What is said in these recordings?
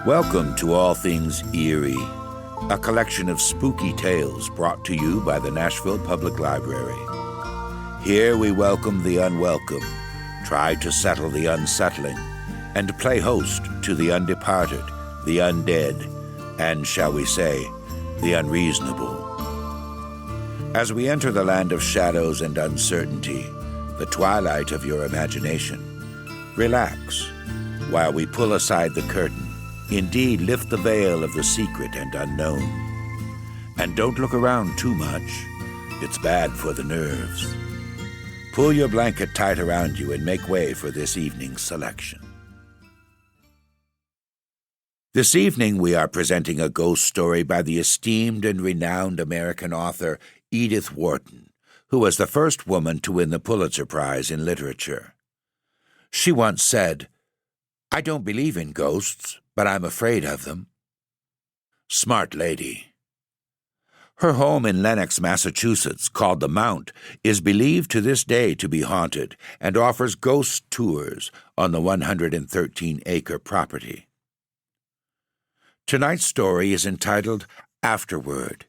Welcome to All Things Eerie, a collection of spooky tales brought to you by the Nashville Public Library. Here we welcome the unwelcome, try to settle the unsettling, and play host to the undeparted, the undead, and, shall we say, the unreasonable. As we enter the land of shadows and uncertainty, the twilight of your imagination, relax while we pull aside the curtain. Indeed, lift the veil of the secret and unknown. And don't look around too much. It's bad for the nerves. Pull your blanket tight around you and make way for this evening's selection. This evening we are presenting a ghost story by the esteemed and renowned American author Edith Wharton, who was the first woman to win the Pulitzer Prize in literature. She once said, "I don't believe in ghosts, but I'm afraid of them." Smart lady. Her home in Lenox, Massachusetts, called the Mount, is believed to this day to be haunted and offers ghost tours on the 113-acre property. Tonight's story is entitled Afterward,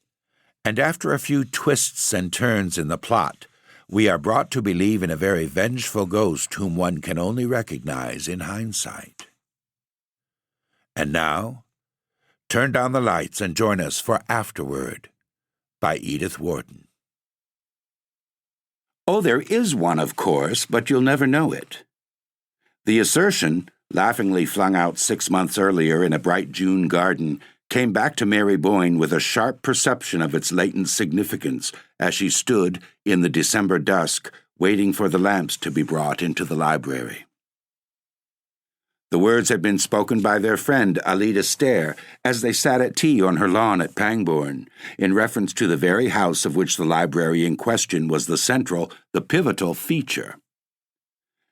and after a few twists and turns in the plot, we are brought to believe in a very vengeful ghost whom one can only recognize in hindsight. And now, turn down the lights and join us for Afterward by Edith Wharton. Oh, there is one, of course, but you'll never know it. The assertion, laughingly flung out 6 months earlier in a bright June garden, came back to Mary Boyne with a sharp perception of its latent significance as she stood in the December dusk, waiting for the lamps to be brought into the library. The words had been spoken by their friend Alida Stair as they sat at tea on her lawn at Pangbourne, in reference to the very house of which the library in question was the central, the pivotal feature.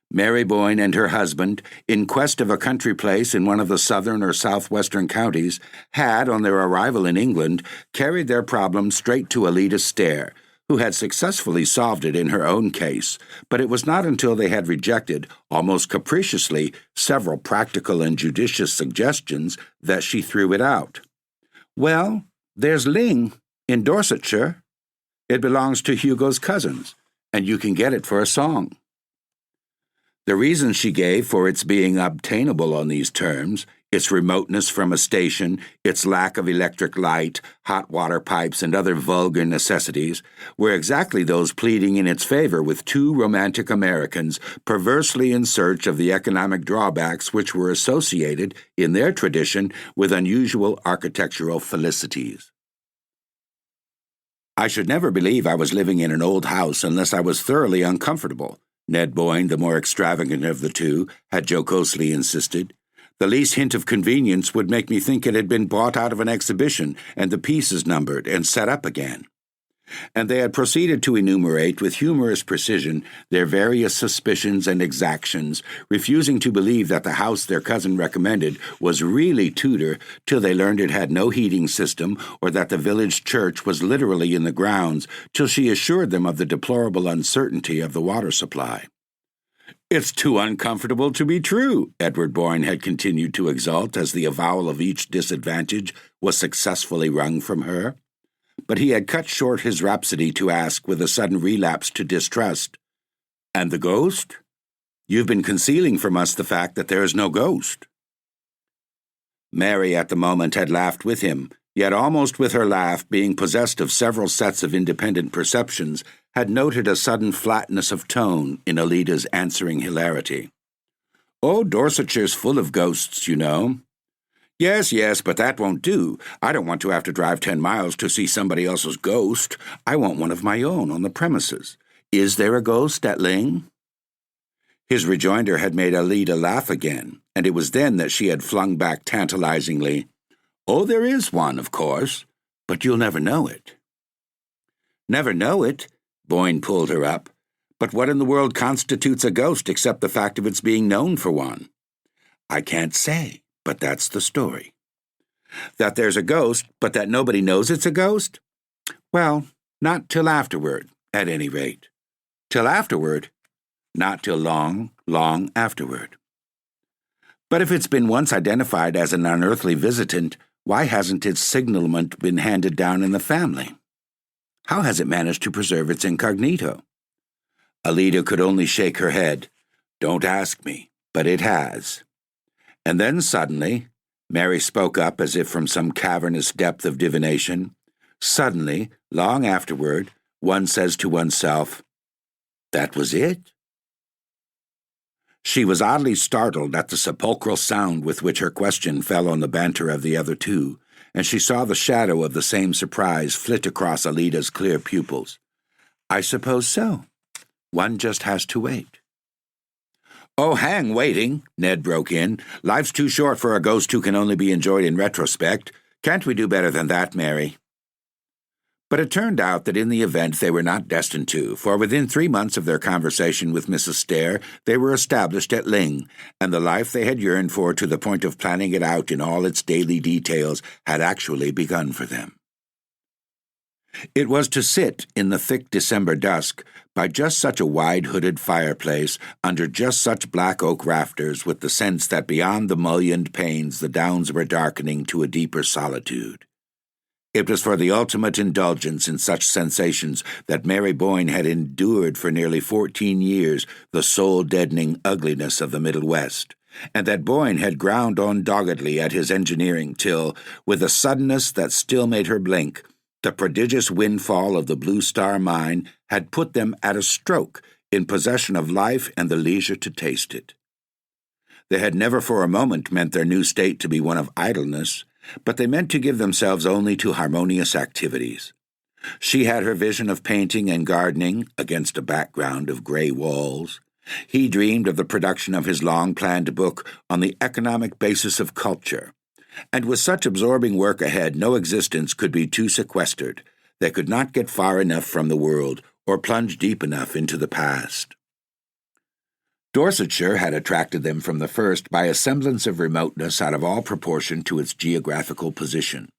Mary Boyne and her husband, in quest of a country place in one of the southern or southwestern counties, had, on their arrival in England, carried their problem straight to Alida Stair, who had successfully solved it in her own case, but it was not until they had rejected, almost capriciously, several practical and judicious suggestions that she threw it out. "Well, there's Ling, in Dorsetshire. It belongs to Hugo's cousins, and you can get it for a song." The reason she gave for its being obtainable on these terms, its remoteness from a station, its lack of electric light, hot water pipes, and other vulgar necessities, were exactly those pleading in its favor with two romantic Americans perversely in search of the economic drawbacks which were associated, in their tradition, with unusual architectural felicities. "I should never believe I was living in an old house unless I was thoroughly uncomfortable," Ned Boyne, the more extravagant of the two, had jocosely insisted. "The least hint of convenience would make me think it had been bought out of an exhibition and the pieces numbered and set up again." And they had proceeded to enumerate with humorous precision their various suspicions and exactions, refusing to believe that the house their cousin recommended was really Tudor till they learned it had no heating system or that the village church was literally in the grounds, till she assured them of the deplorable uncertainty of the water supply. "It's too uncomfortable to be true," Edward Boyne had continued to exult as the avowal of each disadvantage was successfully wrung from her. But he had cut short his rhapsody to ask, with a sudden relapse to distrust, "And the ghost? You've been concealing from us the fact that there is no ghost." Mary at the moment had laughed with him, yet almost with her laugh, being possessed of several sets of independent perceptions, had noted a sudden flatness of tone in Alida's answering hilarity. "Oh, Dorsetshire's full of ghosts, you know." Yes, but that won't do. I don't want to have to drive 10 miles to see somebody else's ghost. I want one of my own on the premises. Is there a ghost at Ling?" His rejoinder had made Alida laugh again, and it was then that she had flung back tantalizingly, "Oh, there is one, of course, but you'll never know it." "Never know it?" Boyne pulled her up. "But what in the world constitutes a ghost except the fact of its being known for one?" "I can't say. But that's the story." "That there's a ghost, but that nobody knows it's a ghost?" "Well, not till afterward, at any rate." "Till afterward?" "Not till long, long afterward." But if it's been once identified as an unearthly visitant, why hasn't its signalment been handed down in the family? How has it managed to preserve its incognito? Alida could only shake her head. Don't ask me, but it has. And then suddenly, Mary spoke up as if from some cavernous depth of divination. Suddenly, long afterward, one says to oneself, that was it? She was oddly startled at the sepulchral sound with which her question fell on the banter of the other two, and she saw the shadow of the same surprise flit across Alida's clear pupils. I suppose so. One just has to wait. Oh, hang waiting, Ned broke in. Life's too short for a ghost who can only be enjoyed in retrospect. Can't we do better than that, Mary? But it turned out that in the event they were not destined to, for within 3 months of their conversation with Mrs. Stair, they were established at Ling, and the life they had yearned for to the point of planning it out in all its daily details had actually begun for them. It was to sit in the thick December dusk by just such a wide-hooded fireplace under just such black oak rafters with the sense that beyond the mullioned panes the downs were darkening to a deeper solitude. It was for the ultimate indulgence in such sensations that Mary Boyne had endured for nearly 14 years the soul-deadening ugliness of the Middle West, and that Boyne had ground on doggedly at his engineering till, with a suddenness that still made her blink, the prodigious windfall of the Blue Star Mine had put them at a stroke in possession of life and the leisure to taste it. They had never for a moment meant their new state to be one of idleness, but they meant to give themselves only to harmonious activities. She had her vision of painting and gardening against a background of gray walls. He dreamed of the production of his long-planned book on the economic basis of culture. And with such absorbing work ahead, no existence could be too sequestered. They could not get far enough from the world or plunge deep enough into the past. Dorsetshire had attracted them from the first by a semblance of remoteness out of all proportion to its geographical position.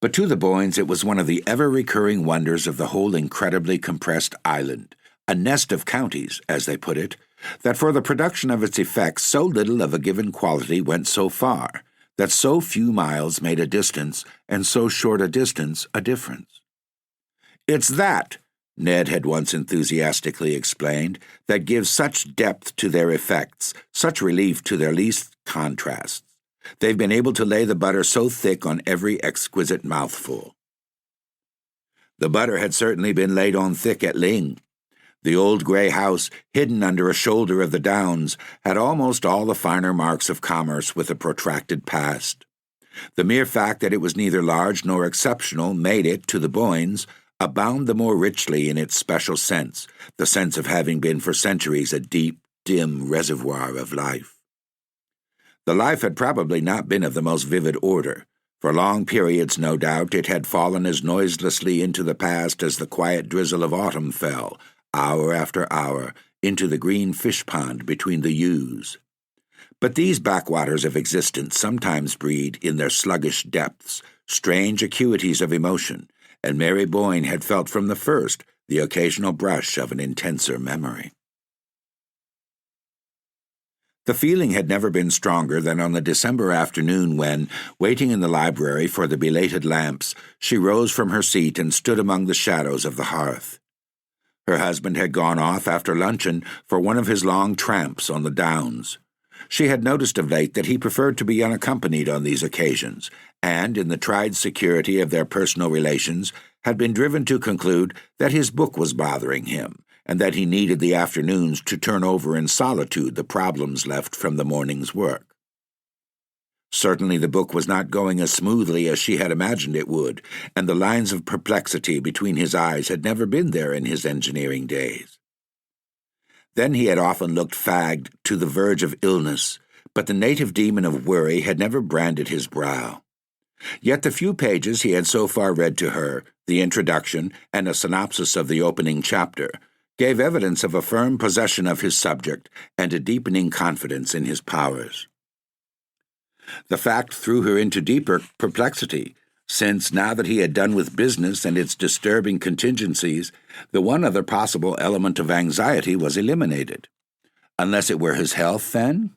But to the Boynes it was one of the ever-recurring wonders of the whole incredibly compressed island, a nest of counties, as they put it, that for the production of its effects so little of a given quality went so far, that so few miles made a distance, and so short a distance a difference. It's that, Ned had once enthusiastically explained, that gives such depth to their effects, such relief to their least contrasts. They've been able to lay the butter so thick on every exquisite mouthful. The butter had certainly been laid on thick at Ling. The old grey house, hidden under a shoulder of the downs, had almost all the finer marks of commerce with a protracted past. The mere fact that it was neither large nor exceptional made it, to the Boynes, abound the more richly in its special sense, the sense of having been for centuries a deep, dim reservoir of life. The life had probably not been of the most vivid order. For long periods, no doubt, it had fallen as noiselessly into the past as the quiet drizzle of autumn fell, hour after hour, into the green fish pond between the yews. But these backwaters of existence sometimes breed, in their sluggish depths, strange acuities of emotion, and Mary Boyne had felt from the first the occasional brush of an intenser memory. The feeling had never been stronger than on the December afternoon when, waiting in the library for the belated lamps, she rose from her seat and stood among the shadows of the hearth. Her husband had gone off after luncheon for one of his long tramps on the downs. She had noticed of late that he preferred to be unaccompanied on these occasions, and, in the tried security of their personal relations, had been driven to conclude that his book was bothering him, and that he needed the afternoons to turn over in solitude the problems left from the morning's work. Certainly the book was not going as smoothly as she had imagined it would, and the lines of perplexity between his eyes had never been there in his engineering days. Then he had often looked fagged to the verge of illness, but the native demon of worry had never branded his brow. Yet the few pages he had so far read to her, the introduction and a synopsis of the opening chapter, gave evidence of a firm possession of his subject and a deepening confidence in his powers. The fact threw her into deeper perplexity, since, now that he had done with business and its disturbing contingencies, the one other possible element of anxiety was eliminated. Unless it were his health, then?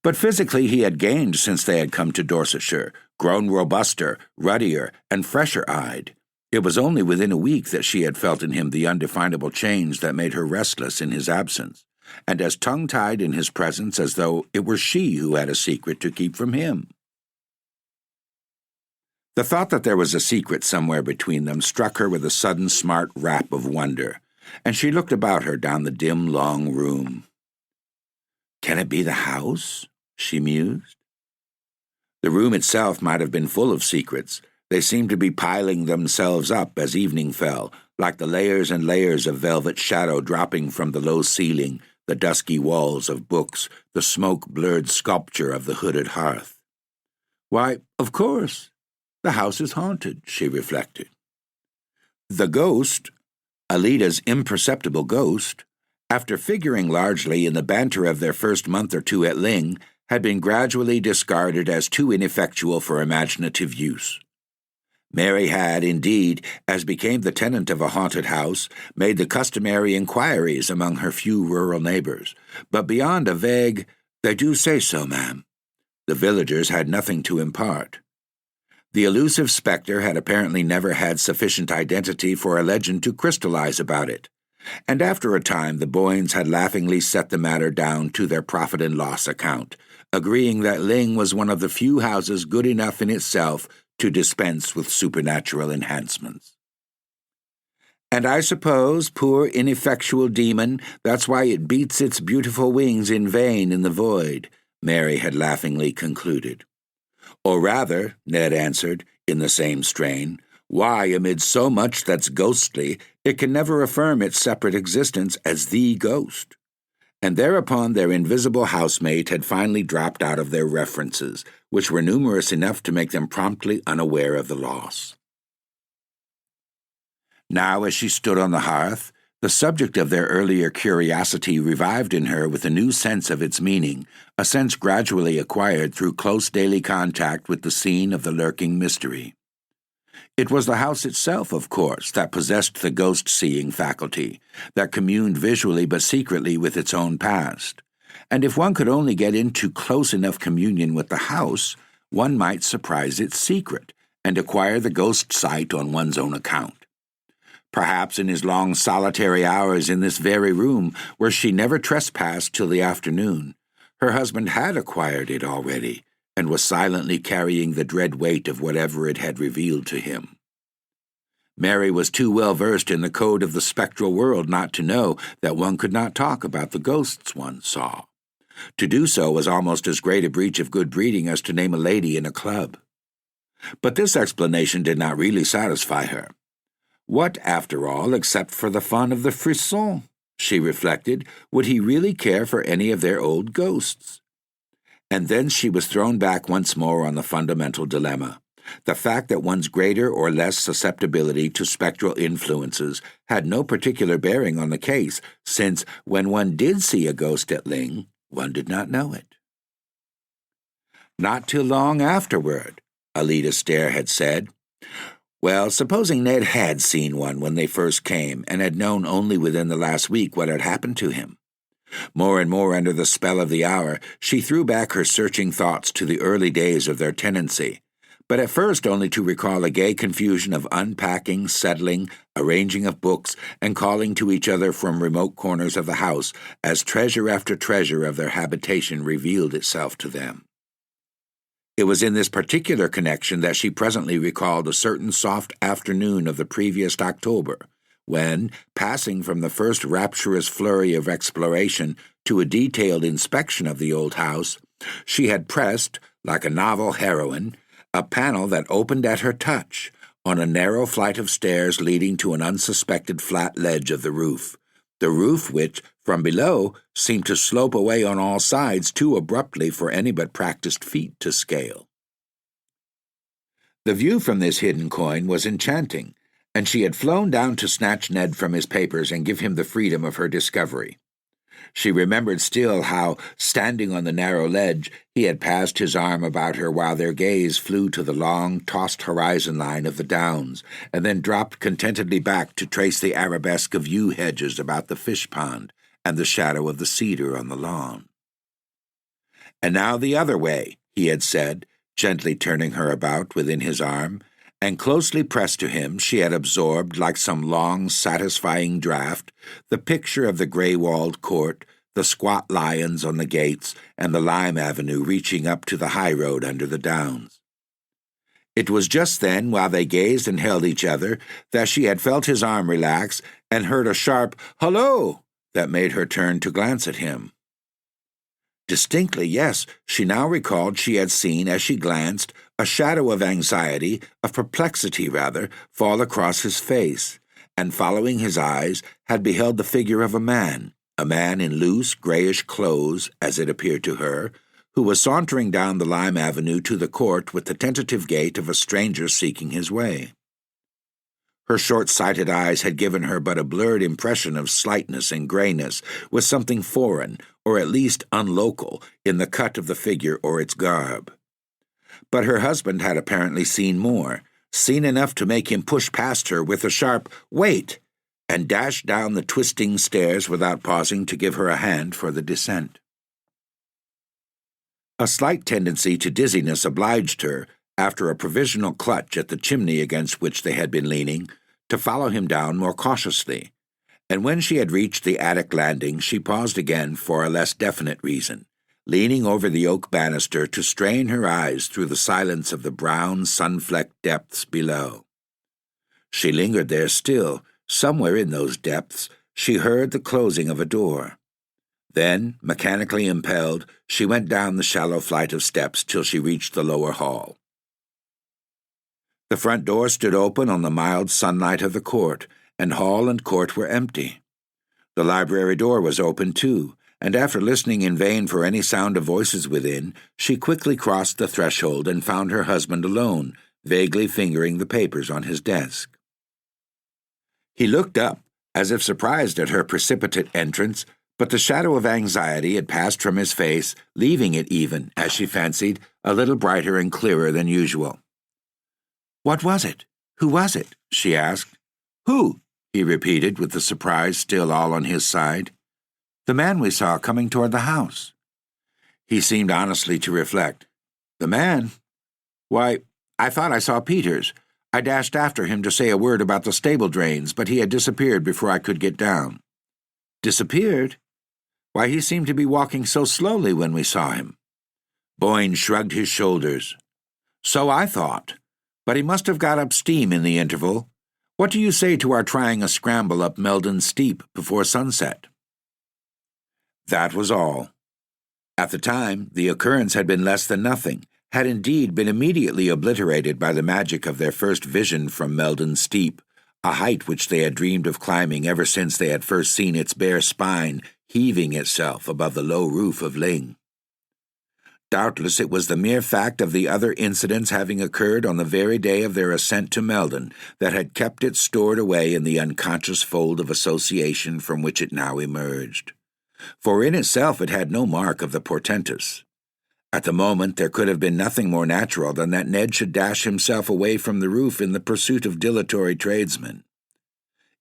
But physically he had gained since they had come to Dorsetshire, grown robuster, ruddier, and fresher-eyed. It was only within a week that she had felt in him the undefinable change that made her restless in his absence, and as tongue-tied in his presence as though it were she who had a secret to keep from him. The thought that there was a secret somewhere between them struck her with a sudden smart rap of wonder, and she looked about her down the dim, long room. "Can it be the house?" she mused. The room itself might have been full of secrets. They seemed to be piling themselves up as evening fell, like the layers and layers of velvet shadow dropping from the low ceiling, the dusky walls of books, the smoke-blurred sculpture of the hooded hearth. Why, of course, the house is haunted, she reflected. The ghost, Alida's imperceptible ghost, after figuring largely in the banter of their first month or two at Ling, had been gradually discarded as too ineffectual for imaginative use. Mary had, indeed, as became the tenant of a haunted house, made the customary inquiries among her few rural neighbors, but beyond a vague, "They do say so, ma'am," the villagers had nothing to impart. The elusive spectre had apparently never had sufficient identity for a legend to crystallize about it, and after a time the Boynes had laughingly set the matter down to their profit and loss account, agreeing that Ling was one of the few houses good enough in itself to dispense with supernatural enhancements. "And I suppose, poor ineffectual demon, that's why it beats its beautiful wings in vain in the void," Mary had laughingly concluded. "Or rather," Ned answered, in the same strain, "why, amid so much that's ghostly, it can never affirm its separate existence as the ghost." And thereupon their invisible housemate had finally dropped out of their references, which were numerous enough to make them promptly unaware of the loss. Now, as she stood on the hearth, the subject of their earlier curiosity revived in her with a new sense of its meaning, a sense gradually acquired through close daily contact with the scene of the lurking mystery. It was the house itself, of course, that possessed the ghost-seeing faculty, that communed visually but secretly with its own past. And if one could only get into close enough communion with the house, one might surprise its secret and acquire the ghost sight on one's own account. Perhaps in his long solitary hours in this very room, where she never trespassed till the afternoon, her husband had acquired it already, and was silently carrying the dread weight of whatever it had revealed to him. Mary was too well versed in the code of the spectral world not to know that one could not talk about the ghosts one saw. To do so was almost as great a breach of good breeding as to name a lady in a club. But this explanation did not really satisfy her. What, after all, except for the fun of the frisson, she reflected, would he really care for any of their old ghosts? And then she was thrown back once more on the fundamental dilemma, the fact that one's greater or less susceptibility to spectral influences had no particular bearing on the case, since when one did see a ghost at Ling, one did not know it. "Not till long afterward," Alida Stair had said. Well, supposing Ned had seen one when they first came, and had known only within the last week what had happened to him. More and more under the spell of the hour, she threw back her searching thoughts to the early days of their tenancy, but at first only to recall a gay confusion of unpacking, settling, arranging of books, and calling to each other from remote corners of the house as treasure after treasure of their habitation revealed itself to them. It was in this particular connection that she presently recalled a certain soft afternoon of the previous October, when, passing from the first rapturous flurry of exploration to a detailed inspection of the old house, she had pressed, like a novel heroine, a panel that opened at her touch on a narrow flight of stairs leading to an unsuspected flat ledge of the roof which, from below, seemed to slope away on all sides too abruptly for any but practiced feet to scale. The view from this hidden coign was enchanting, and she had flown down to snatch Ned from his papers and give him the freedom of her discovery. She remembered still how, standing on the narrow ledge, he had passed his arm about her while their gaze flew to the long, tossed horizon line of the downs, and then dropped contentedly back to trace the arabesque of yew hedges about the fish pond and the shadow of the cedar on the lawn. And now the other way, he had said, gently turning her about within his arm, and closely pressed to him she had absorbed, like some long, satisfying draught, the picture of the gray-walled court, the squat lions on the gates, and the lime avenue reaching up to the high road under the downs. It was just then, while they gazed and held each other, that she had felt his arm relax and heard a sharp "Hello!" that made her turn to glance at him. Distinctly, yes, she now recalled she had seen, as she glanced, a shadow of anxiety, of perplexity rather, fall across his face, and following his eyes, had beheld the figure of a man in loose, grayish clothes, as it appeared to her, who was sauntering down the lime avenue to the court with the tentative gait of a stranger seeking his way. Her short-sighted eyes had given her but a blurred impression of slightness and grayness, with something foreign, or at least unlocal, in the cut of the figure or its garb. But her husband had apparently seen more, seen enough to make him push past her with a sharp "Wait!" and dash down the twisting stairs without pausing to give her a hand for the descent. A slight tendency to dizziness obliged her, after a provisional clutch at the chimney against which they had been leaning, to follow him down more cautiously, and when she had reached the attic landing she paused again for a less definite reason, leaning over the oak banister to strain her eyes through the silence of the brown, sun-flecked depths below. She lingered there still. Somewhere in those depths she heard the closing of a door. Then, mechanically impelled, she went down the shallow flight of steps till she reached the lower hall. The front door stood open on the mild sunlight of the court, and hall and court were empty. The library door was open, too, and after listening in vain for any sound of voices within, she quickly crossed the threshold and found her husband alone, vaguely fingering the papers on his desk. He looked up, as if surprised at her precipitate entrance, but the shadow of anxiety had passed from his face, leaving it even, as she fancied, a little brighter and clearer than usual. "What was it? Who was it?" she asked. "Who?" he repeated, with the surprise still all on his side. "The man we saw coming toward the house." He seemed honestly to reflect. "The man? Why, I thought I saw Peters. I dashed after him to say a word about the stable drains, but he had disappeared before I could get down." "Disappeared? Why, he seemed to be walking so slowly when we saw him." Boyne shrugged his shoulders. "So I thought, but he must have got up steam in the interval. What do you say to our trying a scramble up Meldon Steep before sunset?" That was all. At the time, the occurrence had been less than nothing, had indeed been immediately obliterated by the magic of their first vision from Meldon Steep, a height which they had dreamed of climbing ever since they had first seen its bare spine heaving itself above the low roof of Ling. Doubtless it was the mere fact of the other incidents having occurred on the very day of their ascent to Meldon that had kept it stored away in the unconscious fold of association from which it now emerged. For in itself it had no mark of the portentous. At the moment there could have been nothing more natural than that Ned should dash himself away from the roof in the pursuit of dilatory tradesmen.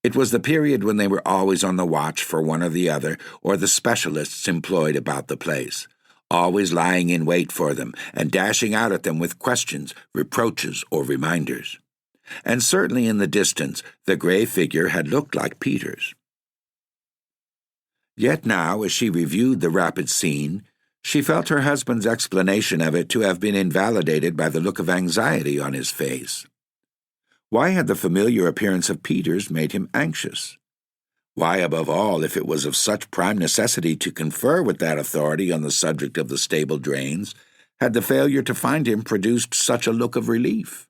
It was the period when they were always on the watch for one or the other, or the specialists employed about the place, always lying in wait for them and dashing out at them with questions, reproaches, or reminders. And certainly in the distance the gray figure had looked like Peters. Yet now, as she reviewed the rapid scene, she felt her husband's explanation of it to have been invalidated by the look of anxiety on his face. Why had the familiar appearance of Peters made him anxious? Why, above all, if it was of such prime necessity to confer with that authority on the subject of the stable drains, had the failure to find him produced such a look of relief?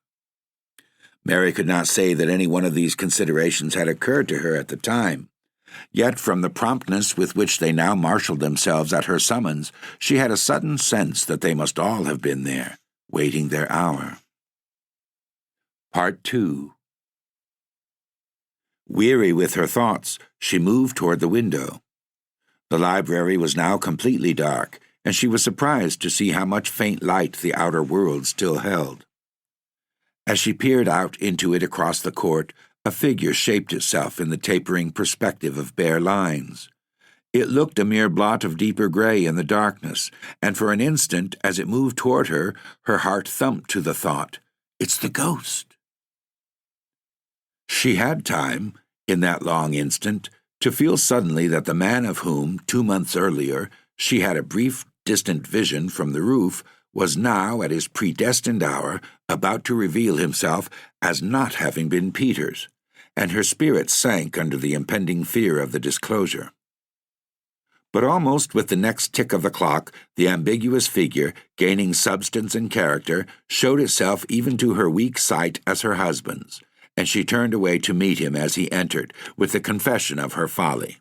Mary could not say that any one of these considerations had occurred to her at the time. Yet from the promptness with which they now marshaled themselves at her summons, she had a sudden sense that they must all have been there, waiting their hour. Part 2. Weary with her thoughts, she moved toward the window. The library was now completely dark, and she was surprised to see how much faint light the outer world still held. As she peered out into it across the court, a figure shaped itself in the tapering perspective of bare lines. It looked a mere blot of deeper gray in the darkness, and for an instant, as it moved toward her, her heart thumped to the thought, "It's the ghost." She had time, in that long instant, to feel suddenly that the man of whom, 2 months earlier, she had a brief, distant vision from the roof was now, at his predestined hour, about to reveal himself as not having been Peter's, and her spirit sank under the impending fear of the disclosure. But almost with the next tick of the clock, the ambiguous figure, gaining substance and character, showed itself even to her weak sight as her husband's, and she turned away to meet him as he entered, with the confession of her folly.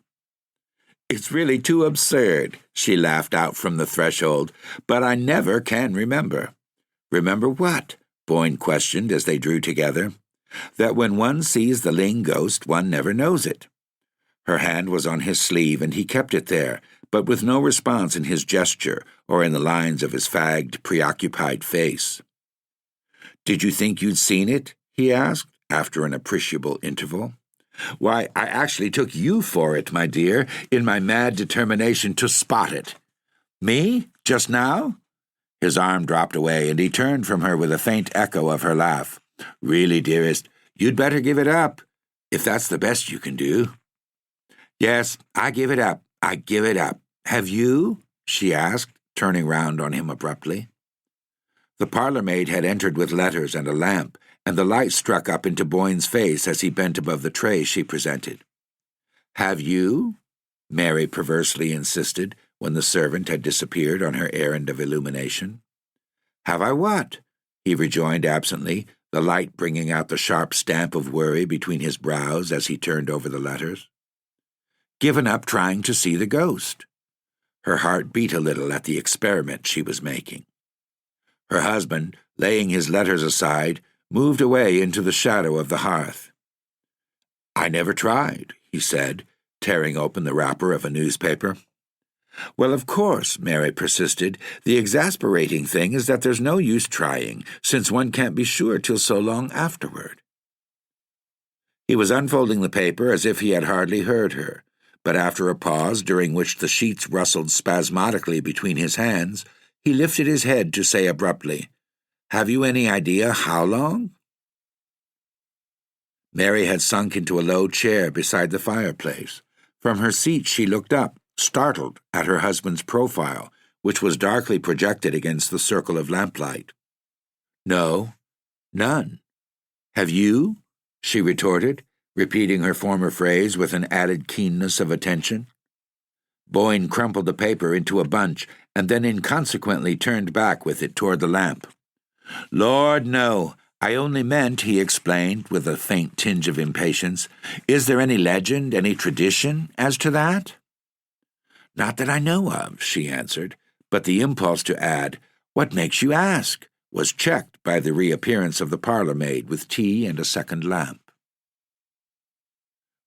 "It's really too absurd," she laughed out from the threshold, "but I never can remember." "Remember what?" Boyne questioned as they drew together. "That when one sees the Ling ghost, one never knows it." Her hand was on his sleeve, and he kept it there, but with no response in his gesture or in the lines of his fagged, preoccupied face. "Did you think you'd seen it?" he asked, after an appreciable interval. "Why, I actually took you for it, my dear, in my mad determination to spot it." "Me? Just now?" His arm dropped away, and he turned from her with a faint echo of her laugh. "Really, dearest, you'd better give it up, if that's the best you can do." "Yes, I give it up. I give it up. Have you?" she asked, turning round on him abruptly. The parlour-maid had entered with letters and a lamp, and the light struck up into Boyne's face as he bent above the tray she presented. "Have you?" Mary perversely insisted, when the servant had disappeared on her errand of illumination. "Have I what?" he rejoined absently, the light bringing out the sharp stamp of worry between his brows as he turned over the letters. "Given up trying to see the ghost." Her heart beat a little at the experiment she was making. Her husband, laying his letters aside, moved away into the shadow of the hearth. "I never tried," he said, tearing open the wrapper of a newspaper. "Well, of course," Mary persisted, "the exasperating thing is that there's no use trying, since one can't be sure till so long afterward." He was unfolding the paper as if he had hardly heard her, but after a pause during which the sheets rustled spasmodically between his hands, he lifted his head to say abruptly, "Have you any idea how long?" Mary had sunk into a low chair beside the fireplace. From her seat she looked up, startled at her husband's profile, which was darkly projected against the circle of lamplight. "No, none. Have you?" she retorted, repeating her former phrase with an added keenness of attention. Boyne crumpled the paper into a bunch and then inconsequently turned back with it toward the lamp. "Lord, no. I only meant," he explained with a faint tinge of impatience, "is there any legend, any tradition as to that?" "Not that I know of," she answered, but the impulse to add, "What makes you ask?" was checked by the reappearance of the parlour-maid with tea and a second lamp.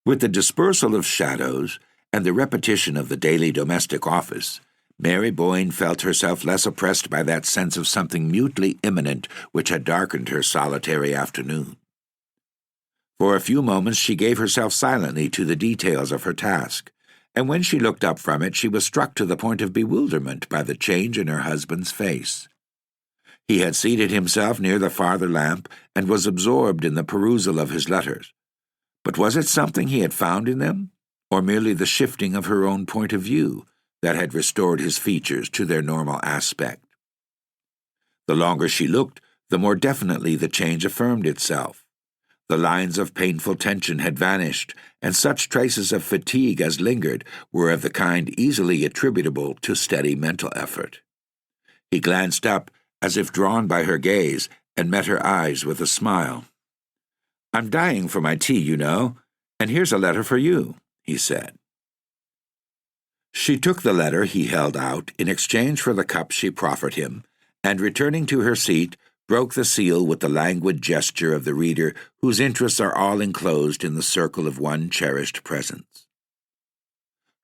With the dispersal of shadows and the repetition of the daily domestic office, Mary Boyne felt herself less oppressed by that sense of something mutely imminent which had darkened her solitary afternoon. For a few moments she gave herself silently to the details of her task, and when she looked up from it she was struck to the point of bewilderment by the change in her husband's face. He had seated himself near the farther lamp and was absorbed in the perusal of his letters. But was it something he had found in them, or merely the shifting of her own point of view, that had restored his features to their normal aspect? The longer she looked, the more definitely the change affirmed itself. The lines of painful tension had vanished, and such traces of fatigue as lingered were of the kind easily attributable to steady mental effort. He glanced up, as if drawn by her gaze, and met her eyes with a smile. "I'm dying for my tea, you know, and here's a letter for you," he said. She took the letter he held out in exchange for the cup she proffered him, and returning to her seat, broke the seal with the languid gesture of the reader whose interests are all enclosed in the circle of one cherished presence.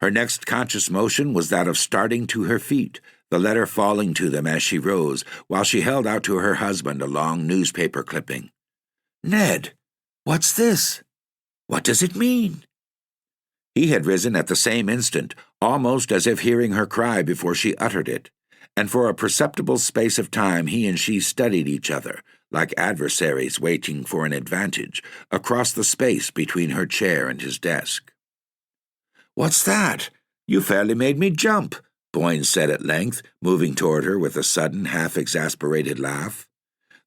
Her next conscious motion was that of starting to her feet, the letter falling to them as she rose, while she held out to her husband a long newspaper clipping. "Ned, what's this? What does it mean?" He had risen at the same instant, almost as if hearing her cry before she uttered it, and for a perceptible space of time he and she studied each other, like adversaries waiting for an advantage, across the space between her chair and his desk. "What's that? You fairly made me jump," Boyne said at length, moving toward her with a sudden, half-exasperated laugh.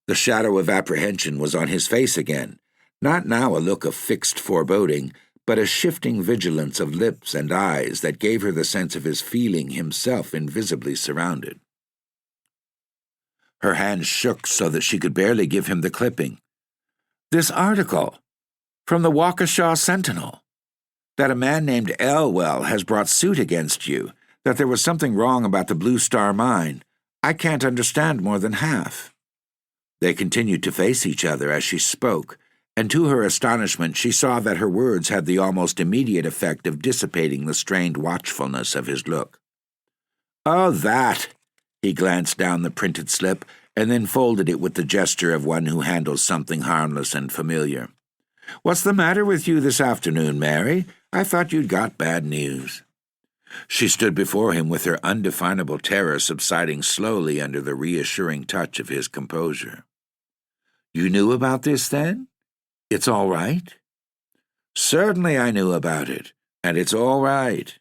The shadow of apprehension was on his face again, not now a look of fixed foreboding, but a shifting vigilance of lips and eyes that gave her the sense of his feeling himself invisibly surrounded. Her hands shook so that she could barely give him the clipping. "This article, from the Waukesha Sentinel, that a man named Elwell has brought suit against you, that there was something wrong about the Blue Star Mine. I can't understand more than half." They continued to face each other as she spoke, and to her astonishment she saw that her words had the almost immediate effect of dissipating the strained watchfulness of his look. "Oh, that!" He glanced down the printed slip and then folded it with the gesture of one who handles something harmless and familiar. "What's the matter with you this afternoon, Mary? I thought you'd got bad news." She stood before him with her undefinable terror subsiding slowly under the reassuring touch of his composure. "You knew about this, then? It's all right?" "Certainly I knew about it, and it's all right."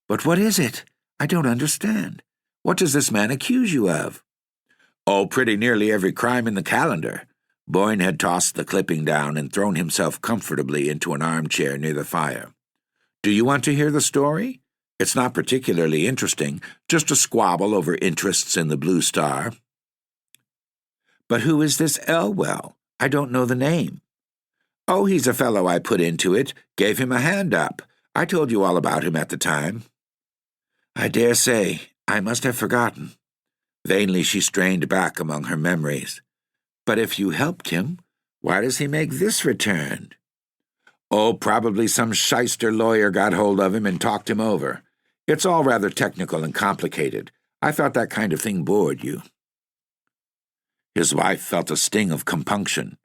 "But what is it? I don't understand. What does this man accuse you of?" "Oh, pretty nearly every crime in the calendar." Boyne had tossed the clipping down and thrown himself comfortably into an armchair near the fire. "Do you want to hear the story? It's not particularly interesting, just a squabble over interests in the Blue Star." "But who is this Elwell? I don't know the name." "Oh, he's a fellow I put into it, gave him a hand up. I told you all about him at the time." "I dare say. I must have forgotten." Vainly she strained back among her memories. "But if you helped him, why does he make this return?" "Oh, probably some shyster lawyer got hold of him and talked him over. It's all rather technical and complicated. I thought that kind of thing bored you." His wife felt a sting of compunction.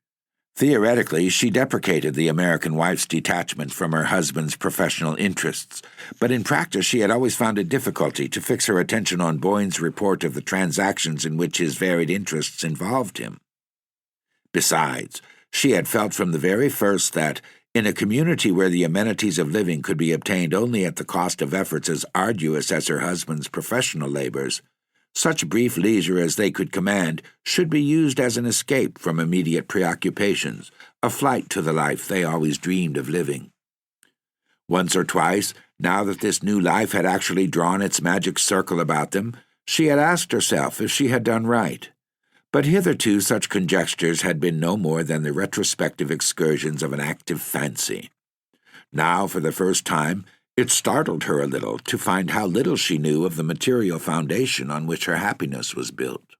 Theoretically, she deprecated the American wife's detachment from her husband's professional interests, but in practice she had always found it difficulty to fix her attention on Boyne's report of the transactions in which his varied interests involved him. Besides, she had felt from the very first that, in a community where the amenities of living could be obtained only at the cost of efforts as arduous as her husband's professional labors, such brief leisure as they could command should be used as an escape from immediate preoccupations, a flight to the life they always dreamed of living. Once or twice, now that this new life had actually drawn its magic circle about them, she had asked herself if she had done right. But hitherto such conjectures had been no more than the retrospective excursions of an active fancy. Now, for the first time, it startled her a little to find how little she knew of the material foundation on which her happiness was built.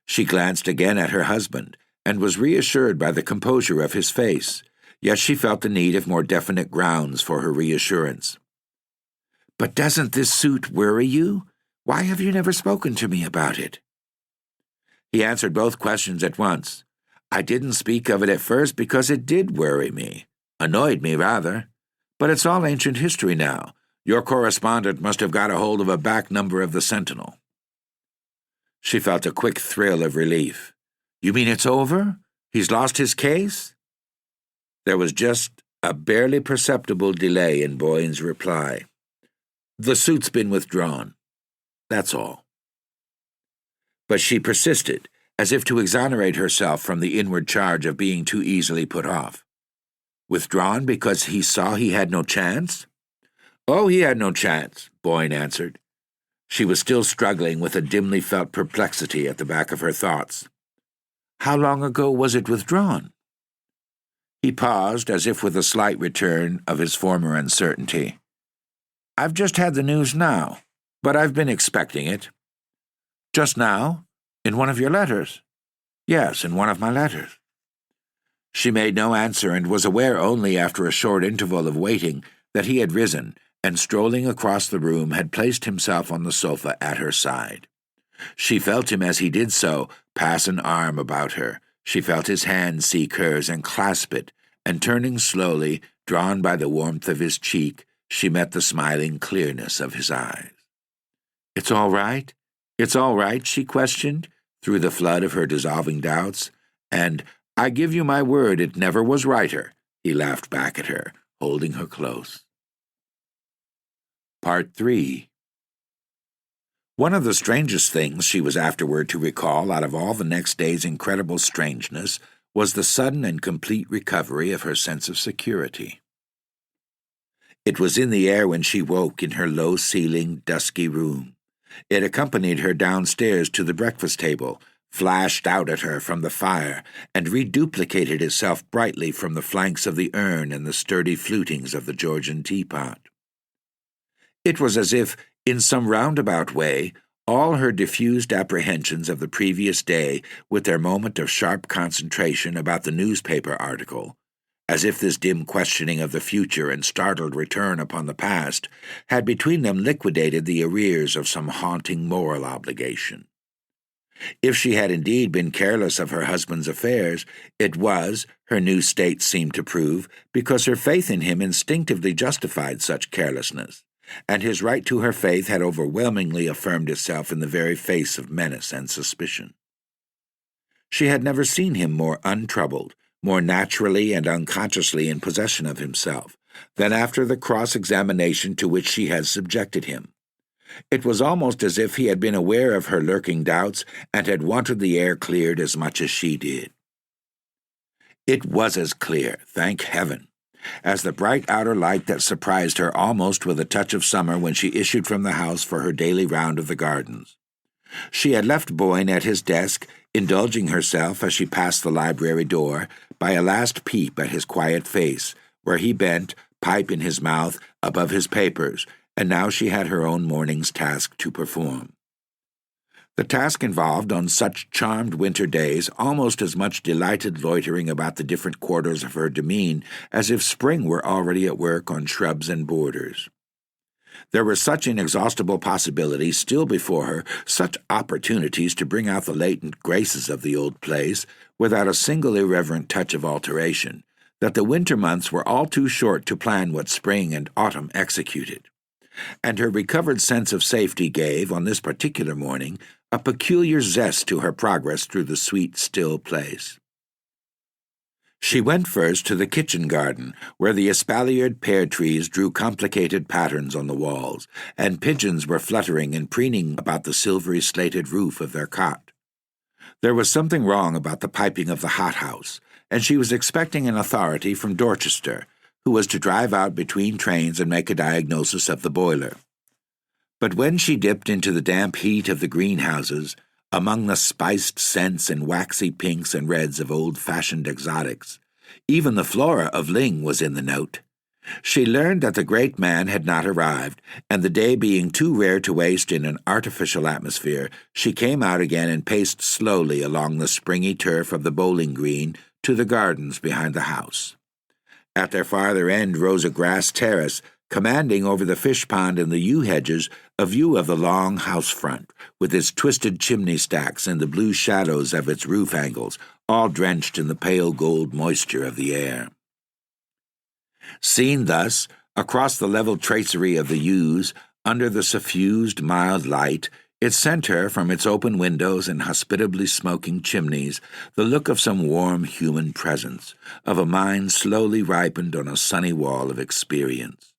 She glanced again at her husband, and was reassured by the composure of his face, yet she felt the need of more definite grounds for her reassurance. "But doesn't this suit worry you? Why have you never spoken to me about it?" He answered both questions at once. "I didn't speak of it at first because it did worry me. Annoyed me, rather. But it's all ancient history now. Your correspondent must have got a hold of a back number of the Sentinel." She felt a quick thrill of relief. "You mean it's over? He's lost his case?" There was just a barely perceptible delay in Boyne's reply. "The suit's been withdrawn. That's all." But she persisted, as if to exonerate herself from the inward charge of being too easily put off. "Withdrawn because he saw he had no chance?" "Oh, he had no chance," Boyne answered. She was still struggling with a dimly felt perplexity at the back of her thoughts. "How long ago was it withdrawn?" He paused, as if with a slight return of his former uncertainty. "I've just had the news now, but I've been expecting it." "Just now? In one of your letters?" "Yes, in one of my letters." She made no answer and was aware only after a short interval of waiting that he had risen and, strolling across the room, had placed himself on the sofa at her side. She felt him as he did so pass an arm about her. She felt his hand seek hers and clasp it, and turning slowly, drawn by the warmth of his cheek, She met the smiling clearness of his eyes. "It's all right? It's all right?" she questioned, through the flood of her dissolving doubts. "And I give you my word it never was righter," he laughed back at her, holding her close. Part 3. One of the strangest things she was afterward to recall out of all the next day's incredible strangeness was the sudden and complete recovery of her sense of security. It was in the air when she woke in her low-ceilinged, dusky room. It accompanied her downstairs to the breakfast table, flashed out at her from the fire, and reduplicated itself brightly from the flanks of the urn and the sturdy flutings of the Georgian teapot. It was as if, in some roundabout way, all her diffused apprehensions of the previous day, with their moment of sharp concentration about the newspaper article, as if this dim questioning of the future and startled return upon the past had between them liquidated the arrears of some haunting moral obligation. If she had indeed been careless of her husband's affairs, it was, her new state seemed to prove, because her faith in him instinctively justified such carelessness, and his right to her faith had overwhelmingly affirmed itself in the very face of menace and suspicion. She had never seen him more untroubled, more naturally and unconsciously in possession of himself, than after the cross-examination to which she had subjected him. It was almost as if he had been aware of her lurking doubts and had wanted the air cleared as much as she did. It was as clear, thank heaven, as the bright outer light that surprised her almost with a touch of summer when she issued from the house for her daily round of the gardens. She had left Boyne at his desk, indulging herself as she passed the library door by a last peep at his quiet face, where he bent, pipe in his mouth, above his papers, and now she had her own morning's task to perform. The task involved, on such charmed winter days, almost as much delighted loitering about the different quarters of her demesne as if spring were already at work on shrubs and borders. There were such inexhaustible possibilities still before her, such opportunities to bring out the latent graces of the old place without a single irreverent touch of alteration, that the winter months were all too short to plan what spring and autumn executed. And her recovered sense of safety gave, on this particular morning, a peculiar zest to her progress through the sweet, still place. She went first to the kitchen garden, where the espaliered pear trees drew complicated patterns on the walls, and pigeons were fluttering and preening about the silvery slated roof of their cot. There was something wrong about the piping of the hothouse, and she was expecting an authority from Dorchester, who was to drive out between trains and make a diagnosis of the boiler. But when she dipped into the damp heat of the greenhouses, among the spiced scents and waxy pinks and reds of old-fashioned exotics, even the flora of Ling was in the note. She learned that the great man had not arrived, and the day being too rare to waste in an artificial atmosphere, she came out again and paced slowly along the springy turf of the bowling green to the gardens behind the house. At their farther end rose a grass terrace, commanding over the fish pond and the yew hedges a view of the long house front, with its twisted chimney stacks and the blue shadows of its roof angles, all drenched in the pale gold moisture of the air. Seen thus, across the level tracery of the yews, under the suffused, mild light, it sent her, from its open windows and hospitably smoking chimneys, the look of some warm human presence, of a mind slowly ripened on a sunny wall of experience.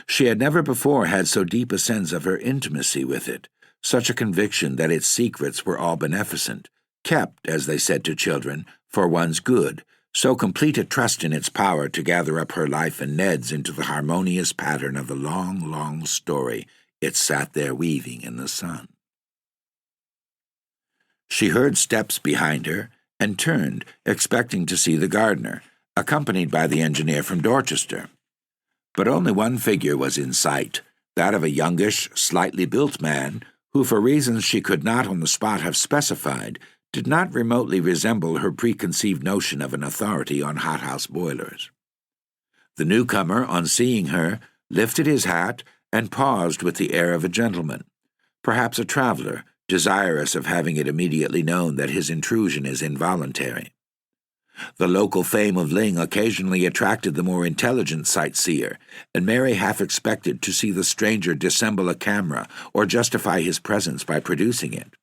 She had never before had so deep a sense of her intimacy with it, such a conviction that its secrets were all beneficent, kept, as they said to children, for one's good, so complete a trust in its power to gather up her life and Ned's into the harmonious pattern of the long, long story it sat there weaving in the sun. She heard steps behind her and turned, expecting to see the gardener, accompanied by the engineer from Dorchester. But only one figure was in sight, that of a youngish, slightly built man who, for reasons she could not on the spot have specified, did not remotely resemble her preconceived notion of an authority on hothouse boilers. The newcomer, on seeing her, lifted his hat and paused with the air of a gentleman, perhaps a traveler, desirous of having it immediately known that his intrusion is involuntary. The local fame of Ling occasionally attracted the more intelligent sightseer, and Mary half expected to see the stranger dissemble a camera or justify his presence by producing it.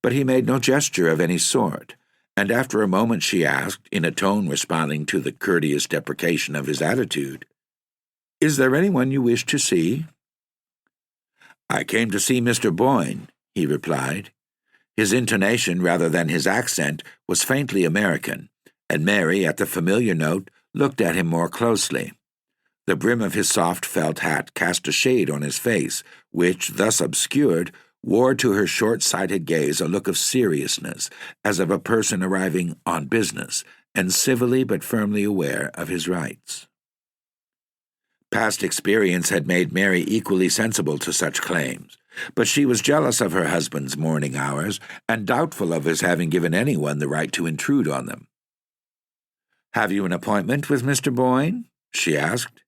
But he made no gesture of any sort, and after a moment she asked, in a tone responding to the courteous deprecation of his attitude, "Is there anyone you wish to see?" "I came to see Mr. Boyne," he replied. His intonation, rather than his accent, was faintly American, and Mary, at the familiar note, looked at him more closely. The brim of his soft felt hat cast a shade on his face, which, thus obscured, wore to her short-sighted gaze a look of seriousness, as of a person arriving on business, and civilly but firmly aware of his rights. Past experience had made Mary equally sensible to such claims, but she was jealous of her husband's morning hours, and doubtful of his having given anyone the right to intrude on them. "Have you an appointment with Mr. Boyne?" she asked.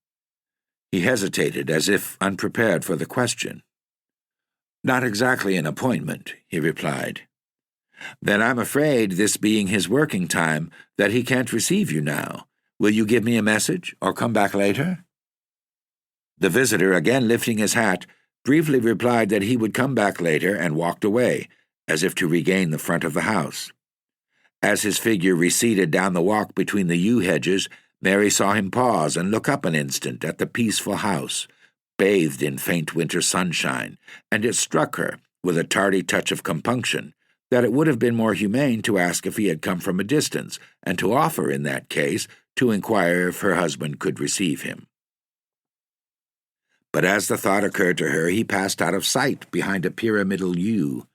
He hesitated, as if unprepared for the question. "Not exactly an appointment," he replied. "Then I'm afraid, this being his working time, that he can't receive you now. Will you give me a message, or come back later?" The visitor, again lifting his hat, briefly replied that he would come back later, and walked away, as if to regain the front of the house. As his figure receded down the walk between the yew hedges, Mary saw him pause and look up an instant at the peaceful house, bathed in faint winter sunshine, and it struck her, with a tardy touch of compunction, that it would have been more humane to ask if he had come from a distance, and to offer, in that case, to inquire if her husband could receive him. But as the thought occurred to her, he passed out of sight behind a pyramidal yew,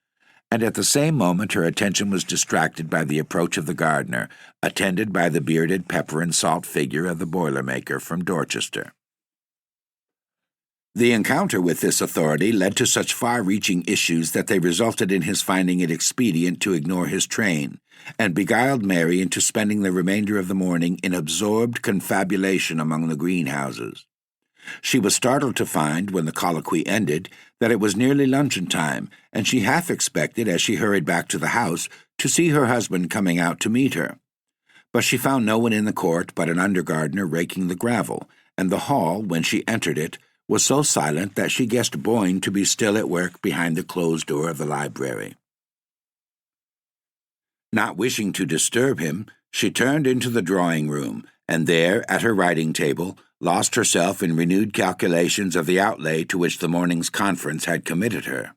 and at the same moment her attention was distracted by the approach of the gardener, attended by the bearded pepper-and-salt figure of the boilermaker from Dorchester. The encounter with this authority led to such far-reaching issues that they resulted in his finding it expedient to ignore his train, and beguiled Mary into spending the remainder of the morning in absorbed confabulation among the greenhouses. She was startled to find, when the colloquy ended, that it was nearly luncheon time, and she half expected, as she hurried back to the house, to see her husband coming out to meet her. But she found no one in the court but an under-gardener raking the gravel, and the hall, when she entered it, was so silent that she guessed Boyne to be still at work behind the closed door of the library. Not wishing to disturb him, she turned into the drawing-room, and there, at her writing-table, lost herself in renewed calculations of the outlay to which the morning's conference had committed her.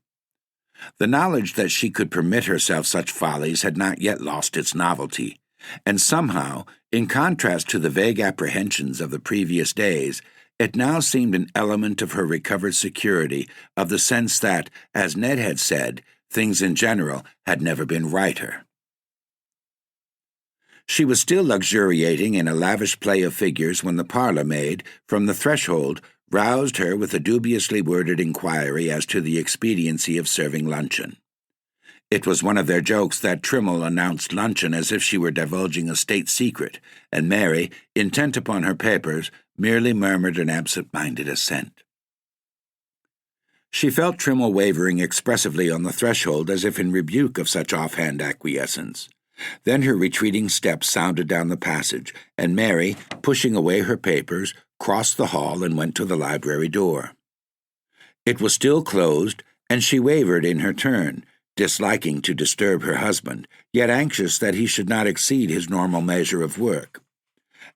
The knowledge that she could permit herself such follies had not yet lost its novelty, and somehow, in contrast to the vague apprehensions of the previous days, it now seemed an element of her recovered security, of the sense that, as Ned had said, things in general had never been righter. She was still luxuriating in a lavish play of figures when the parlour-maid, from the threshold, roused her with a dubiously worded inquiry as to the expediency of serving luncheon. It was one of their jokes that Trimmle announced luncheon as if she were divulging a state secret, and Mary, intent upon her papers, merely murmured an absent-minded assent. She felt Trimmle wavering expressively on the threshold as if in rebuke of such offhand acquiescence. Then her retreating steps sounded down the passage, and Mary, pushing away her papers, crossed the hall and went to the library door. It was still closed, and she wavered in her turn, disliking to disturb her husband, yet anxious that he should not exceed his normal measure of work.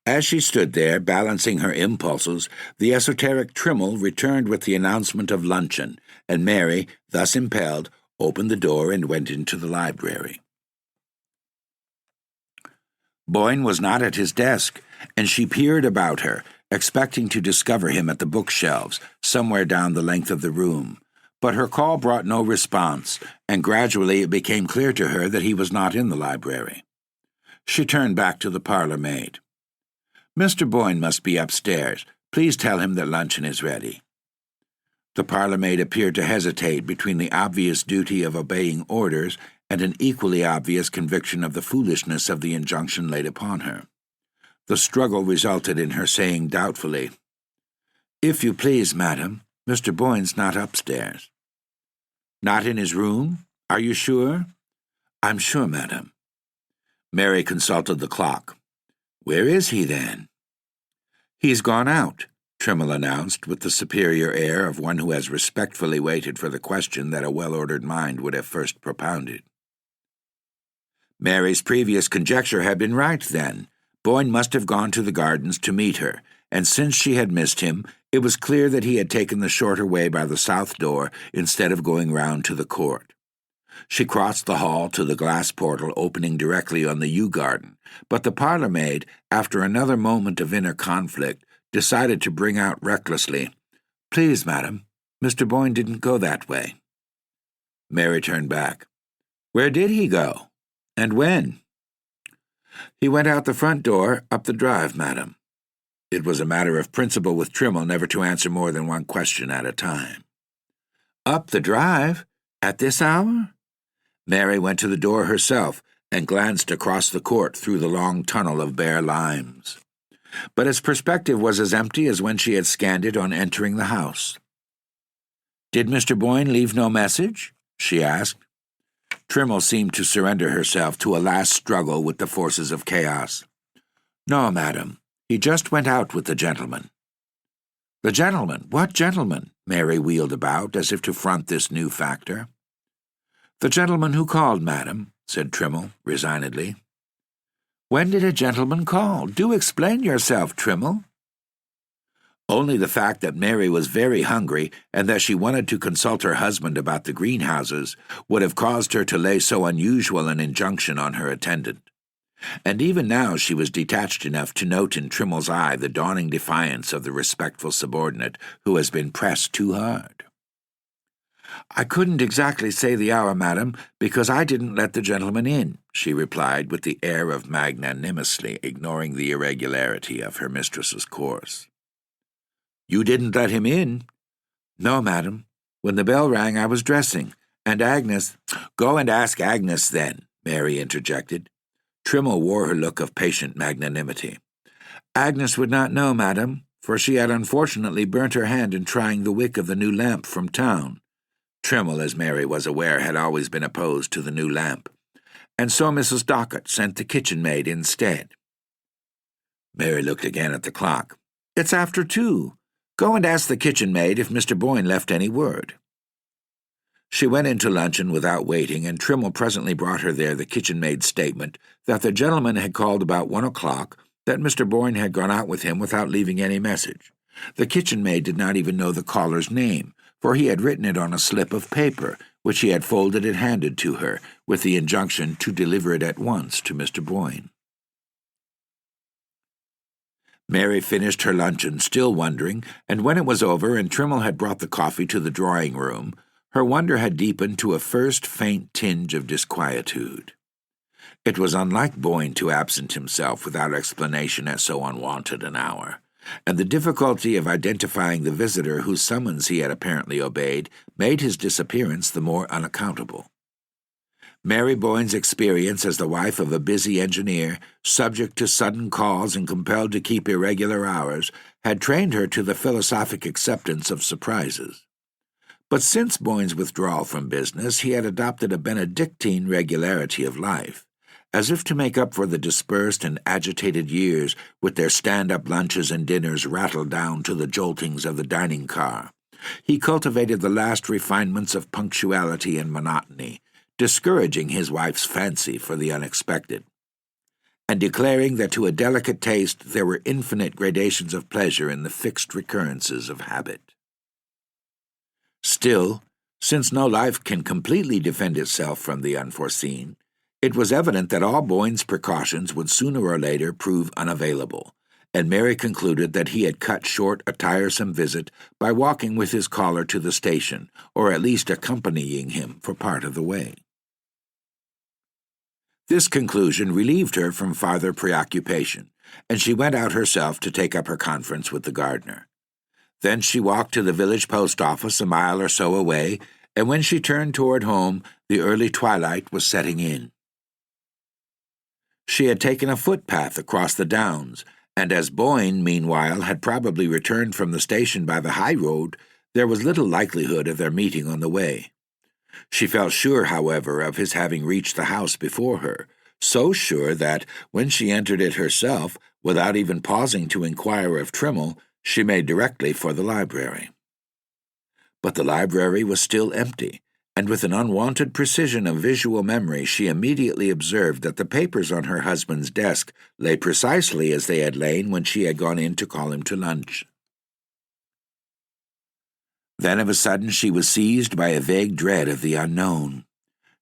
As she stood there, balancing her impulses, the esoteric Trimmle returned with the announcement of luncheon, and Mary, thus impelled, opened the door and went into the library. Boyne was not at his desk, and she peered about her, expecting to discover him at the bookshelves, somewhere down the length of the room. But her call brought no response, and gradually it became clear to her that he was not in the library. She turned back to the parlour-maid. "Mr. Boyne must be upstairs. Please tell him that luncheon is ready." The parlour-maid appeared to hesitate between the obvious duty of obeying orders and an equally obvious conviction of the foolishness of the injunction laid upon her. The struggle resulted in her saying doubtfully, "If you please, madam, Mr. Boyne's not upstairs." "Not in his room? Are you sure?" "I'm sure, madam." Mary consulted the clock. "Where is he, then?" "He's gone out," Trimble announced, with the superior air of one who has respectfully waited for the question that a well-ordered mind would have first propounded. Mary's previous conjecture had been right, then. Boyne must have gone to the gardens to meet her, and since she had missed him, it was clear that he had taken the shorter way by the south door instead of going round to the court. She crossed the hall to the glass portal opening directly on the yew garden, but the parlour-maid, after another moment of inner conflict, decided to bring out recklessly, "Please, madam, Mr. Boyne didn't go that way." Mary turned back. "Where did he go? And when?" "He went out the front door, up the drive, madam." It was a matter of principle with Trimble never to answer more than one question at a time. "Up the drive? At this hour?" Mary went to the door herself and glanced across the court through the long tunnel of bare limes. But its perspective was as empty as when she had scanned it on entering the house. "Did Mr. Boyne leave no message?" she asked. Trimble seemed to surrender herself to a last struggle with the forces of chaos. "No, madam. He just went out with the gentleman." "The gentleman? What gentleman?" Mary wheeled about, as if to front this new factor. "The gentleman who called, madam," said Trimble, resignedly. "When did a gentleman call? Do explain yourself, Trimble." Only the fact that Mary was very hungry and that she wanted to consult her husband about the greenhouses would have caused her to lay so unusual an injunction on her attendant. And even now she was detached enough to note in Trimble's eye the dawning defiance of the respectful subordinate who has been pressed too hard. "I couldn't exactly say the hour, madam, because I didn't let the gentleman in," she replied with the air of magnanimously ignoring the irregularity of her mistress's course. "You didn't let him in?" "No, madam. When the bell rang I was dressing, and Agnes—" "Go and ask Agnes, then," Mary interjected. Trimble wore her look of patient magnanimity. "Agnes would not know, madam, for she had unfortunately burnt her hand in trying the wick of the new lamp from town." Trimble, as Mary was aware, had always been opposed to the new lamp. "And so Mrs. Dockett sent the kitchen maid instead." Mary looked again at the clock. "It's after 2. Go and ask the kitchen maid if Mr. Boyne left any word." She went into luncheon without waiting, and Trimble presently brought her there the kitchen maid's statement that the gentleman had called about 1 o'clock, that Mr. Boyne had gone out with him without leaving any message. The kitchen maid did not even know the caller's name, for he had written it on a slip of paper, which he had folded and handed to her, with the injunction to deliver it at once to Mr. Boyne. Mary finished her luncheon, still wondering, and when it was over and Trimble had brought the coffee to the drawing-room, her wonder had deepened to a first faint tinge of disquietude. It was unlike Boyne to absent himself without explanation at so unwonted an hour, and the difficulty of identifying the visitor whose summons he had apparently obeyed made his disappearance the more unaccountable. Mary Boyne's experience as the wife of a busy engineer, subject to sudden calls and compelled to keep irregular hours, had trained her to the philosophic acceptance of surprises. But since Boyne's withdrawal from business, he had adopted a Benedictine regularity of life, as if to make up for the dispersed and agitated years with their stand-up lunches and dinners rattled down to the joltings of the dining car. He cultivated the last refinements of punctuality and monotony, discouraging his wife's fancy for the unexpected, and declaring that to a delicate taste there were infinite gradations of pleasure in the fixed recurrences of habit. Still, since no life can completely defend itself from the unforeseen, it was evident that all Boyne's precautions would sooner or later prove unavailable, and Mary concluded that he had cut short a tiresome visit by walking with his caller to the station, or at least accompanying him for part of the way. This conclusion relieved her from farther preoccupation, and she went out herself to take up her conference with the gardener. Then she walked to the village post office a mile or so away, and when she turned toward home, the early twilight was setting in. She had taken a footpath across the downs, and as Boyne, meanwhile, had probably returned from the station by the high road, there was little likelihood of their meeting on the way. She felt sure, however, of his having reached the house before her, so sure that, when she entered it herself, without even pausing to inquire of Trimmel, she made directly for the library. But the library was still empty, and with an unwonted precision of visual memory she immediately observed that the papers on her husband's desk lay precisely as they had lain when she had gone in to call him to lunch. Then of a sudden she was seized by a vague dread of the unknown.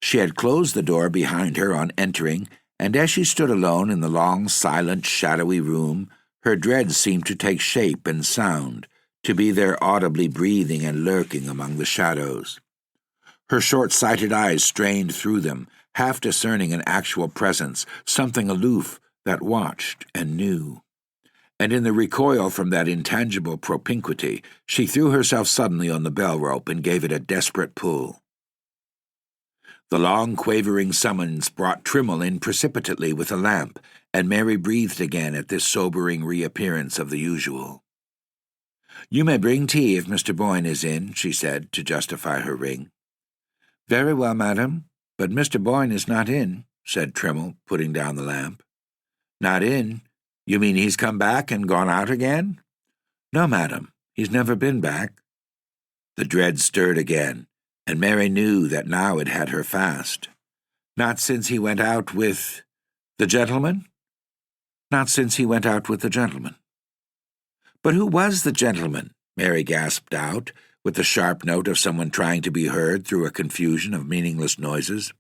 She had closed the door behind her on entering, and as she stood alone in the long, silent, shadowy room, her dread seemed to take shape and sound, to be there audibly breathing and lurking among the shadows. Her short-sighted eyes strained through them, half discerning an actual presence, something aloof that watched and knew. And in the recoil from that intangible propinquity, she threw herself suddenly on the bell rope and gave it a desperate pull. The long, quavering summons brought Trimmel in precipitately with a lamp, and Mary breathed again at this sobering reappearance of the usual. "You may bring tea if Mr. Boyne is in," she said, to justify her ring. "Very well, madam, but Mr. Boyne is not in," said Trimmel, putting down the lamp. "Not in? You mean he's come back and gone out again?" "No, madam, he's never been back." The dread stirred again, and Mary knew that now it had her fast. "Not since he went out with the gentleman?" "Not since he went out with the gentleman." "But who was the gentleman?" Mary gasped out, with the sharp note of someone trying to be heard through a confusion of meaningless noises.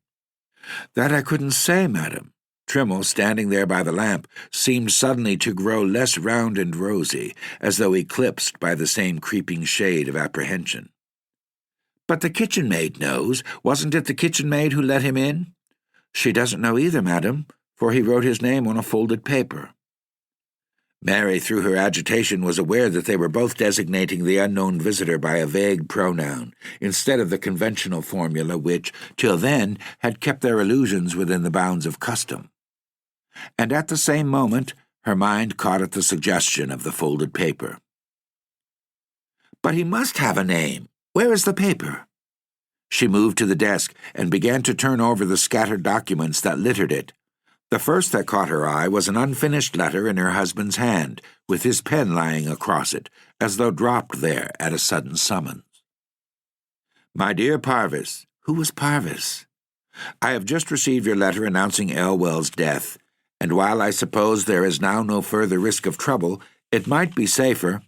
"That I couldn't say, madam." Trimmel, standing there by the lamp, seemed suddenly to grow less round and rosy, as though eclipsed by the same creeping shade of apprehension. "But the kitchen maid knows. Wasn't it the kitchen maid who let him in?" "She doesn't know either, madam, for he wrote his name on a folded paper." Mary, through her agitation, was aware that they were both designating the unknown visitor by a vague pronoun, instead of the conventional formula which, till then, had kept their allusions within the bounds of custom. And at the same moment, her mind caught at the suggestion of the folded paper. "But he must have a name. Where is the paper?" She moved to the desk and began to turn over the scattered documents that littered it. The first that caught her eye was an unfinished letter in her husband's hand, with his pen lying across it, as though dropped there at a sudden summons. "My dear Parvis," who was Parvis? "I have just received your letter announcing Elwell's death, and while I suppose there is now no further risk of trouble, it might be safer—"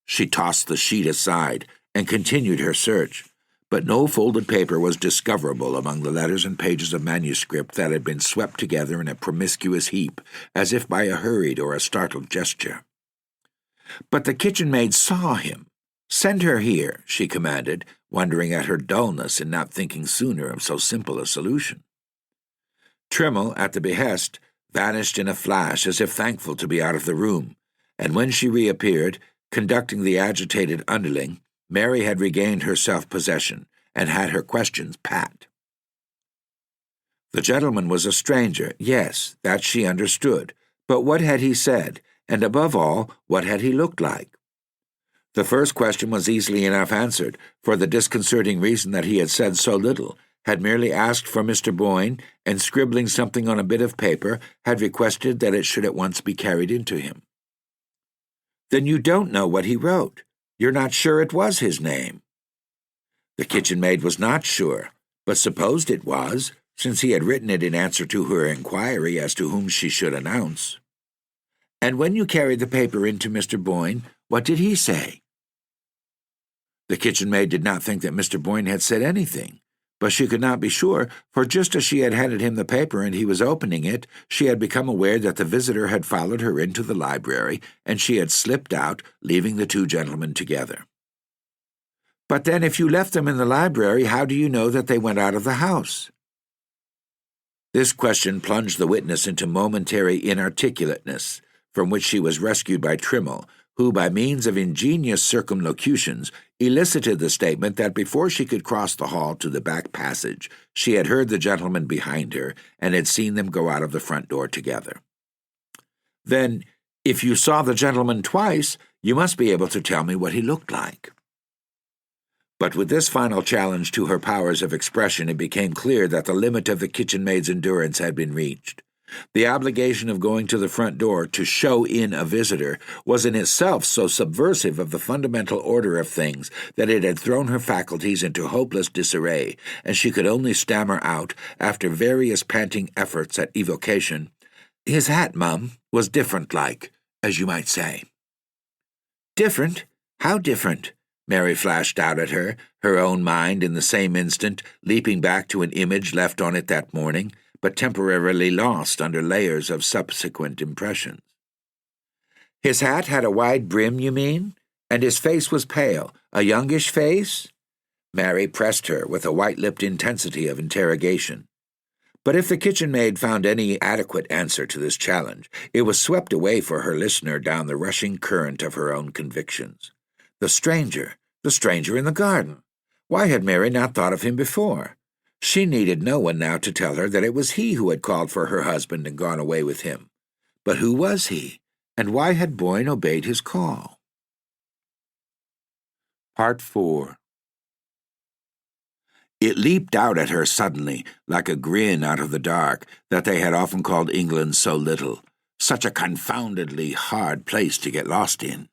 She tossed the sheet aside and continued her search, but no folded paper was discoverable among the letters and pages of manuscript that had been swept together in a promiscuous heap, as if by a hurried or a startled gesture. "But the kitchen maid saw him. Send her here," she commanded, wondering at her dullness in not thinking sooner of so simple a solution. Trimmel, at the behest, vanished in a flash as if thankful to be out of the room, and when she reappeared, conducting the agitated underling, Mary had regained her self-possession and had her questions pat. The gentleman was a stranger, yes, that she understood, but what had he said, and above all, what had he looked like? The first question was easily enough answered, for the disconcerting reason that he had said so little, had merely asked for Mr. Boyne, and scribbling something on a bit of paper, had requested that it should at once be carried in to him. "Then you don't know what he wrote? You're not sure it was his name?" The kitchen maid was not sure, but supposed it was, since he had written it in answer to her inquiry as to whom she should announce. "And when you carried the paper in to Mr. Boyne, what did he say?" The kitchen maid did not think that Mr. Boyne had said anything, but she could not be sure, for just as she had handed him the paper and he was opening it, she had become aware that the visitor had followed her into the library, and she had slipped out, leaving the two gentlemen together. "But then if you left them in the library, how do you know that they went out of the house?" This question plunged the witness into momentary inarticulateness, from which she was rescued by Trimmel, who, by means of ingenious circumlocutions, elicited the statement that before she could cross the hall to the back passage, she had heard the gentleman behind her and had seen them go out of the front door together. "Then, if you saw the gentleman twice, you must be able to tell me what he looked like." But with this final challenge to her powers of expression, it became clear that the limit of the kitchen maid's endurance had been reached. The obligation of going to the front door to show in a visitor was in itself so subversive of the fundamental order of things that it had thrown her faculties into hopeless disarray, and she could only stammer out, after various panting efforts at evocation, "His hat, Mum, was different-like, as you might say." "Different? How different?" Mary flashed out at her, her own mind in the same instant leaping back to an image left on it that morning, but temporarily lost under layers of subsequent impressions. "His hat had a wide brim, you mean? And his face was pale, a youngish face?" Mary pressed her with a white-lipped intensity of interrogation. But if the kitchen maid found any adequate answer to this challenge, it was swept away for her listener down the rushing current of her own convictions. The stranger in the garden. Why had Mary not thought of him before? She needed no one now to tell her that it was he who had called for her husband and gone away with him. But who was he, and why had Boyne obeyed his call? Part 4. It leaped out at her suddenly, like a grin out of the dark, that they had often called England so little, such a confoundedly hard place to get lost in.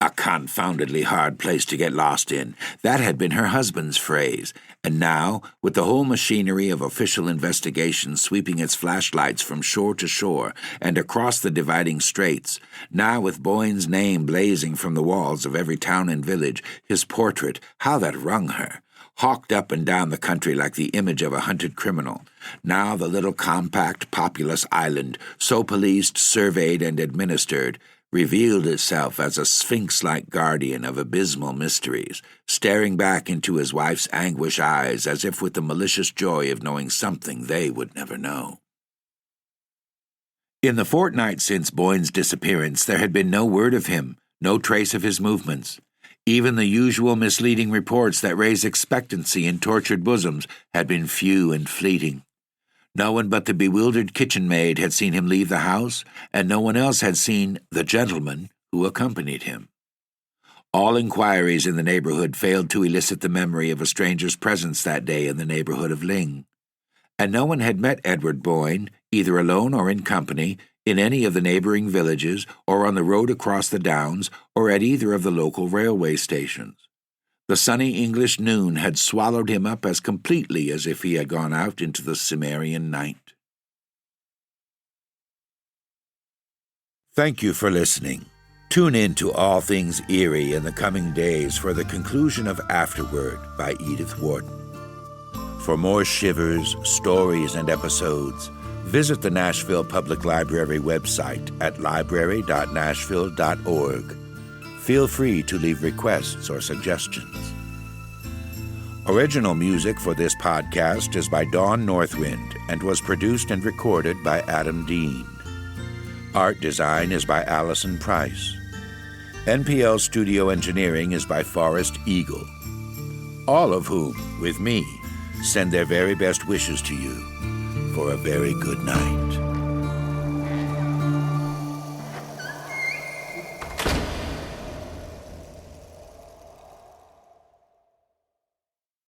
A confoundedly hard place to get lost in. That had been her husband's phrase, and now, with the whole machinery of official investigation sweeping its flashlights from shore to shore and across the dividing straits, now with Boyne's name blazing from the walls of every town and village, his portrait, how that wrung her, hawked up and down the country like the image of a hunted criminal. Now the little compact, populous island, so policed, surveyed, and administered, revealed itself as a sphinx-like guardian of abysmal mysteries, staring back into his wife's anguish eyes as if with the malicious joy of knowing something they would never know. In the fortnight since Boyne's disappearance, there had been no word of him, no trace of his movements. Even the usual misleading reports that raise expectancy in tortured bosoms had been few and fleeting. No one but the bewildered kitchen maid had seen him leave the house, and no one else had seen the gentleman who accompanied him. All inquiries in the neighborhood failed to elicit the memory of a stranger's presence that day in the neighborhood of Ling, and no one had met Edward Boyne, either alone or in company, in any of the neighboring villages, or on the road across the downs, or at either of the local railway stations. The sunny English noon had swallowed him up as completely as if he had gone out into the Cimmerian night. Thank you for listening. Tune in to All Things Eerie in the coming days for the conclusion of Afterward by Edith Wharton. For more shivers, stories, and episodes, visit the Nashville Public Library website at library.nashville.org. Feel free to leave requests or suggestions. Original music for this podcast is by Dawn Northwind and was produced and recorded by Adam Dean. Art design is by Allison Price. NPL studio engineering is by Forrest Eagle. All of whom, with me, send their very best wishes to you for a very good night.